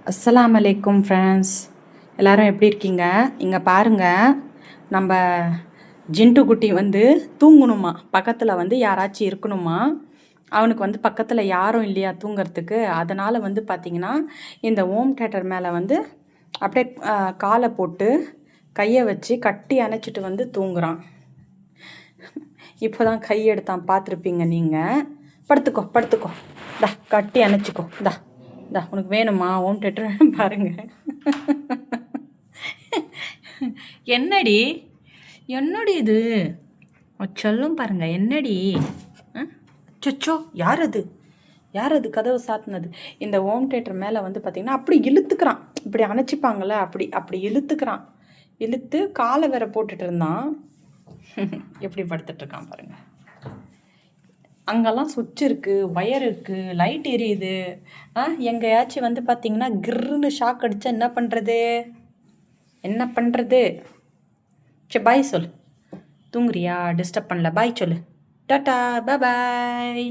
அஸ்ஸலாமு அலைக்கும் ஃப்ரெண்ட்ஸ், எல்லோரும் எப்படி இருக்கீங்க? இங்கே பாருங்கள், நம்ம ஜிண்டு குட்டி வந்து தூங்கணுமா, பக்கத்தில் வந்து யாராச்சும் இருக்கணுமா. அவனுக்கு வந்து பக்கத்தில் யாரும் இல்லையா தூங்கிறதுக்கு. அதனால் வந்து பார்த்திங்கன்னா இந்த ஹோம் தியேட்டர் மேலே வந்து அப்படியே காலை போட்டு கையை வச்சு கட்டி அணைச்சிட்டு வந்து தூங்குறான். இப்போ தான் கை எடுத்தான், பார்த்துருப்பீங்க நீங்கள். படுத்துக்கோ படுத்துக்கோ, தா கட்டி அணைச்சிக்கோ, தா தா உனக்கு வேணுமா ஹோம் தியேட்டர்? பாருங்க. என்னடி என்னடி இது சொல்லும் பாருங்க, என்னடி சொச்சோ, யார் அது யார் அது கதவை சாத்தினது? இந்த ஹோம் தியேட்டர் மேலே வந்து பார்த்திங்கன்னா அப்படி இழுத்துக்கிறான், இப்படி அணைச்சிப்பாங்கள்ல, அப்படி அப்படி இழுத்துக்கிறான். இழுத்து காலை வேற போட்டுட்டு இருந்தான். எப்படி படுத்துட்ருக்கான் பாருங்கள். அங்கெல்லாம் சுவிட்ச் இருக்குது, ஒயர் இருக்குது, லைட் எரியுது. எங்கேயாச்சும் வந்து பார்த்திங்கன்னா கிர்ன்னு ஷாக் அடித்தா என்ன பண்ணுறது? என்ன பண்ணுறது? சரி பாய் சொல். தூங்குறியா? டிஸ்டர்ப் பண்ணல, பாய் சொல்லு. டாட்டா, பாய்.